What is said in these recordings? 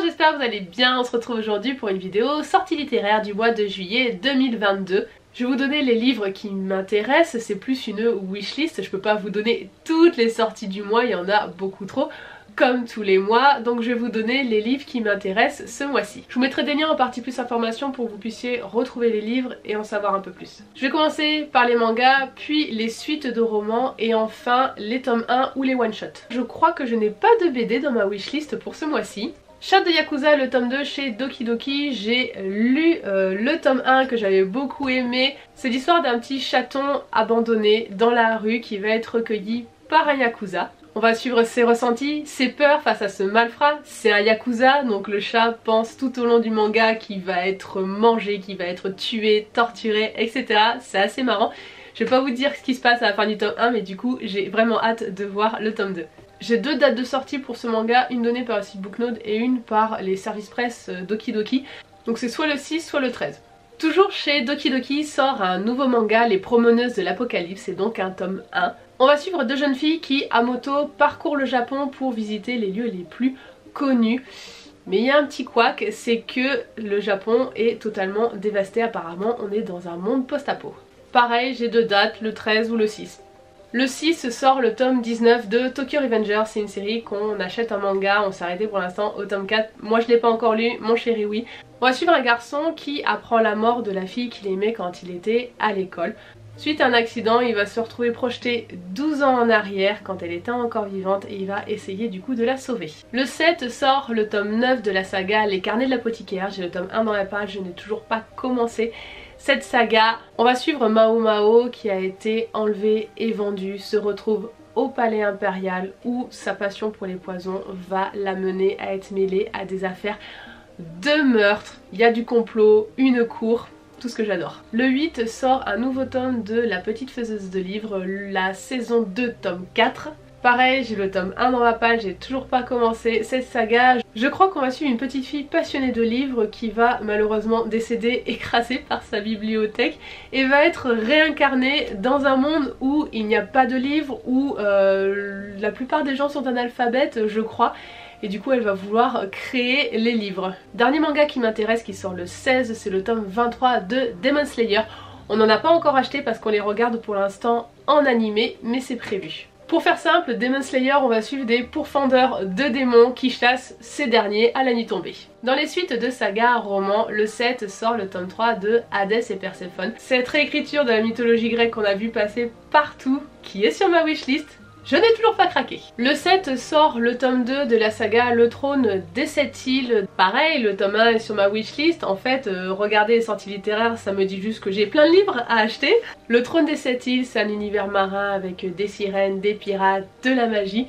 j'espère que vous allez bien. On se retrouve aujourd'hui pour une vidéo sortie littéraire du mois de juillet 2022. Je vais vous donner les livres qui m'intéressent, c'est plus une wishlist, je peux pas vous donner toutes les sorties du mois, il y en a beaucoup trop, comme tous les mois, donc je vais vous donner les livres qui m'intéressent ce mois-ci. Je vous mettrai des liens en partie plus information pour que vous puissiez retrouver les livres et en savoir un peu plus. Je vais commencer par les mangas, puis les suites de romans et enfin les tomes 1 ou les one-shots. Je crois que je n'ai pas de BD dans ma wishlist pour ce mois-ci. Chat de Yakuza, le tome 2 chez Doki Doki, j'ai lu le tome 1 que j'avais beaucoup aimé. C'est l'histoire d'un petit chaton abandonné dans la rue qui va être recueilli par un Yakuza. On va suivre ses ressentis, ses peurs face à ce malfrat. C'est un Yakuza, donc le chat pense tout au long du manga qu'il va être mangé, qu'il va être tué, torturé, etc. C'est assez marrant. Je vais pas vous dire ce qui se passe à la fin du tome 1, mais du coup j'ai vraiment hâte de voir le tome 2. J'ai deux dates de sortie pour ce manga, une donnée par le site Booknode et une par les services presse Doki Doki. Donc c'est soit le 6 soit le 13. Toujours chez Doki Doki sort un nouveau manga, Les Promeneuses de l'Apocalypse, c'est donc un tome 1. On va suivre deux jeunes filles qui, à moto, parcourent le Japon pour visiter les lieux les plus connus. Mais il y a un petit couac, c'est que le Japon est totalement dévasté apparemment, on est dans un monde post-apo. Pareil, j'ai deux dates, le 13 ou le 6. Le 6 sort le tome 19 de Tokyo Revengers, c'est une série qu'on achète en manga, on s'est arrêté pour l'instant au tome 4. Moi je l'ai pas encore lu, mon chéri oui. On va suivre un garçon qui apprend la mort de la fille qu'il aimait quand il était à l'école. Suite à un accident, il va se retrouver projeté 12 ans en arrière quand elle était encore vivante et il va essayer du coup de la sauver. Le 7 sort le tome 9 de la saga Les Carnets de l'Apothicaire, j'ai le tome 1 dans la page, je n'ai toujours pas commencé cette saga. On va suivre Mao Mao qui a été enlevé et vendu, se retrouve au palais impérial où sa passion pour les poisons va l'amener à être mêlée à des affaires de meurtre. Il y a du complot, une cour, tout ce que j'adore. Le 8 sort un nouveau tome de La Petite Faiseuse de Livres, la saison 2 tome 4. Pareil, j'ai le tome 1 dans ma page, j'ai toujours pas commencé cette saga. Je crois qu'on va suivre une petite fille passionnée de livres qui va malheureusement décéder écrasée par sa bibliothèque et va être réincarnée dans un monde où il n'y a pas de livres, où la plupart des gens sont analphabètes, je crois. Et du coup elle va vouloir créer les livres. Dernier manga qui m'intéresse qui sort le 16, c'est le tome 23 de Demon Slayer. On n'en a pas encore acheté parce qu'on les regarde pour l'instant en animé, mais c'est prévu. Pour faire simple, Demon Slayer, on va suivre des pourfendeurs de démons qui chassent ces derniers à la nuit tombée. Dans les suites de saga romans, le 7 sort le tome 3 de Hadès et Perséphone. Cette réécriture de la mythologie grecque qu'on a vu passer partout, qui est sur ma wishlist, je n'ai toujours pas craqué. Le 7 sort le tome 2 de la saga Le Trône des 7 îles. Pareil, le tome 1 est sur ma wishlist. En fait, regarder les sorties littéraires, ça me dit juste que j'ai plein de livres à acheter. Le Trône des 7 îles, c'est un univers marin avec des sirènes, des pirates, de la magie.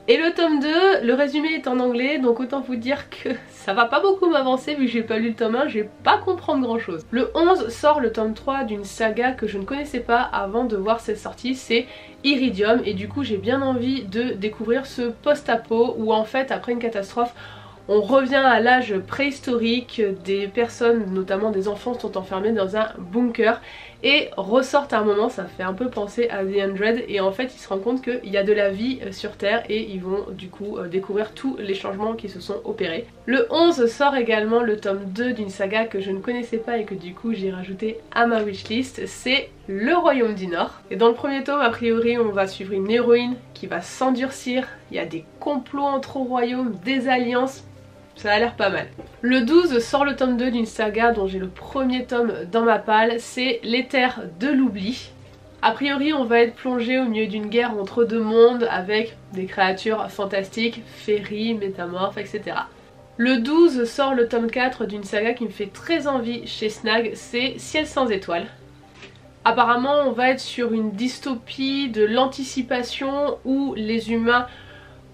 Et le tome 2, le résumé est en anglais, donc autant vous dire que ça va pas beaucoup m'avancer vu que j'ai pas lu le tome 1, je vais pas comprendre grand chose. Le 11 sort le tome 3 d'une saga que je ne connaissais pas avant de voir cette sortie, c'est Iridium, et du coup j'ai bien envie de découvrir ce post-apo où en fait après une catastrophe on revient à l'âge préhistorique, des personnes, notamment des enfants, sont enfermés dans un bunker et ressortent à un moment, ça fait un peu penser à The 100 et en fait ils se rendent compte qu'il y a de la vie sur Terre et ils vont du coup découvrir tous les changements qui se sont opérés. Le 11 sort également le tome 2 d'une saga que je ne connaissais pas et que du coup j'ai rajouté à ma wishlist, c'est Le Royaume du Nord. Et dans le premier tome, a priori, on va suivre une héroïne qui va s'endurcir, il y a des complots entre royaumes, des alliances. Ça a l'air pas mal. Le 12 sort le tome 2 d'une saga dont j'ai le premier tome dans ma palle, c'est Les Terres de l'Oubli. A priori on va être plongé au milieu d'une guerre entre deux mondes avec des créatures fantastiques, féeries, métamorphes, etc. Le 12 sort le tome 4 d'une saga qui me fait très envie chez Snag, c'est Ciel sans étoiles. Apparemment on va être sur une dystopie de l'anticipation où les humains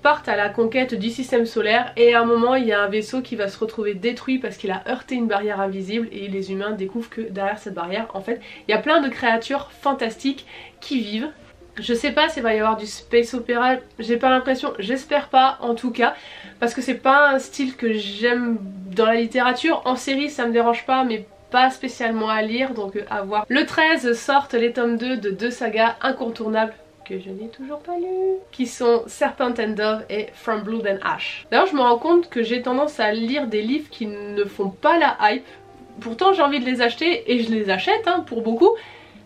partent à la conquête du système solaire et à un moment il y a un vaisseau qui va se retrouver détruit parce qu'il a heurté une barrière invisible et les humains découvrent que derrière cette barrière en fait il y a plein de créatures fantastiques qui vivent. Je sais pas s'il va y avoir du space opéra, j'ai pas l'impression, j'espère pas en tout cas parce que c'est pas un style que j'aime dans la littérature. En série ça me dérange pas mais pas spécialement à lire, donc à voir. Le 13 sortent les tomes 2 de deux sagas incontournables que je n'ai toujours pas lu, qui sont Serpent and Dove et From Blood and Ash. D'ailleurs je me rends compte que j'ai tendance à lire des livres qui ne font pas la hype. Pourtant j'ai envie de les acheter et je les achète hein, pour beaucoup.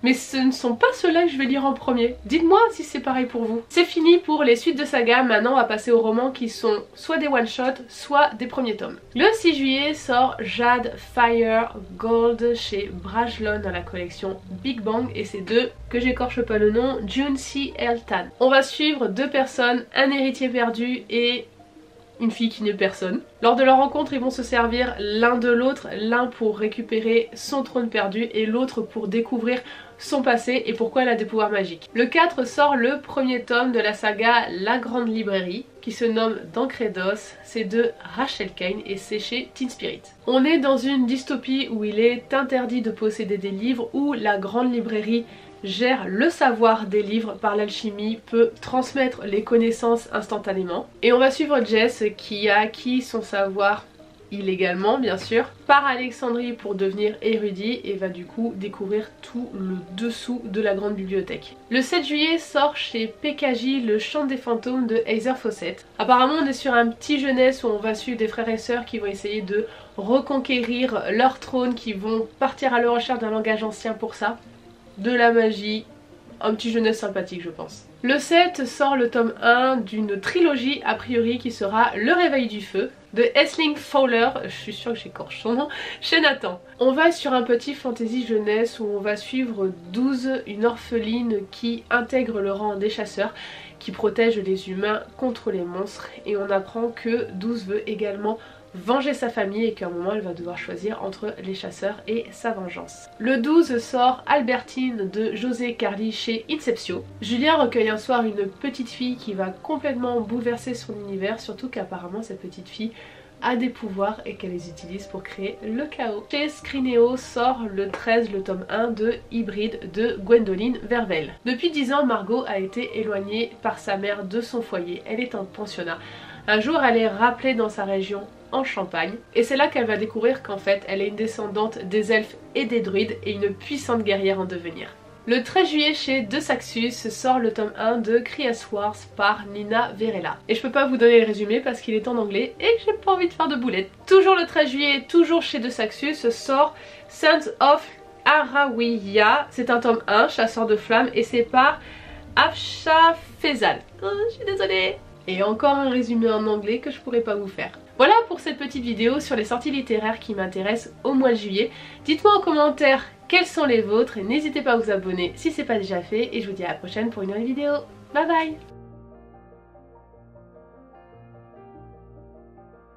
Mais ce ne sont pas ceux-là que je vais lire en premier. Dites-moi si c'est pareil pour vous. C'est fini pour les suites de saga, maintenant on va passer aux romans qui sont soit des one-shots, soit des premiers tomes. Le 6 juillet sort Jade Fire Gold chez Brajlon dans la collection Big Bang et c'est de, que j'écorche pas le nom, Junsi Eltan. On va suivre deux personnes, un héritier perdu et une fille qui n'est personne. Lors de leur rencontre, ils vont se servir l'un de l'autre, l'un pour récupérer son trône perdu et l'autre pour découvrir son passé et pourquoi elle a des pouvoirs magiques. Le 4 sort le premier tome de la saga La Grande Librairie qui se nomme D'Encredos, c'est de Rachel Kane et c'est chez Teen Spirit. On est dans une dystopie où il est interdit de posséder des livres, où la Grande Librairie gère le savoir des livres par l'alchimie, peut transmettre les connaissances instantanément. Et on va suivre Jess qui a acquis son savoir illégalement bien sûr, par Alexandrie pour devenir érudit et va du coup découvrir tout le dessous de la grande bibliothèque. Le 7 juillet sort chez PKJ Le Chant des Fantômes de Heather Fawcett. Apparemment on est sur un petit jeunesse où on va suivre des frères et sœurs qui vont essayer de reconquérir leur trône, qui vont partir à la recherche d'un langage ancien pour ça. De la magie, un petit jeunesse sympathique je pense. Le 7 sort le tome 1 d'une trilogie a priori qui sera Le Réveil du Feu de Aisling Fowler, je suis sûre que j'écorche son nom, chez Nathan. On va sur un petit fantasy jeunesse où on va suivre 12, une orpheline qui intègre le rang des chasseurs qui protège les humains contre les monstres et on apprend que 12 veut également venger sa famille et qu'à un moment elle va devoir choisir entre les chasseurs et sa vengeance. Le 12 sort Albertine de José Carli chez Inceptio. Julien recueille un soir une petite fille qui va complètement bouleverser son univers, surtout qu'apparemment cette petite fille a des pouvoirs et qu'elle les utilise pour créer le chaos. Chez Scrineo sort le 13 le tome 1 de Hybride de Gwendoline Vervel. Depuis 10 ans, Margot a été éloignée par sa mère de son foyer. Elle est en pensionnat. Un jour, elle est rappelée dans sa région en Champagne et c'est là qu'elle va découvrir qu'en fait elle est une descendante des elfes et des druides et une puissante guerrière en devenir. Le 13 juillet chez De Saxus sort le tome 1 de Crias Wars par Nina Verella. Et je peux pas vous donner le résumé parce qu'il est en anglais et que j'ai pas envie de faire de boulettes. Toujours le 13 juillet, toujours chez De Saxus, sort Sons of Arawiya. C'est un tome 1, Chasseur de flammes, et c'est par Afsha Faisal. Oh, je suis désolée. Et encore un résumé en anglais que je pourrais pas vous faire. Voilà pour cette petite vidéo sur les sorties littéraires qui m'intéressent au mois de juillet. Dites-moi en commentaire quelles sont les vôtres et n'hésitez pas à vous abonner si c'est pas déjà fait. Et je vous dis à la prochaine pour une nouvelle vidéo. Bye bye!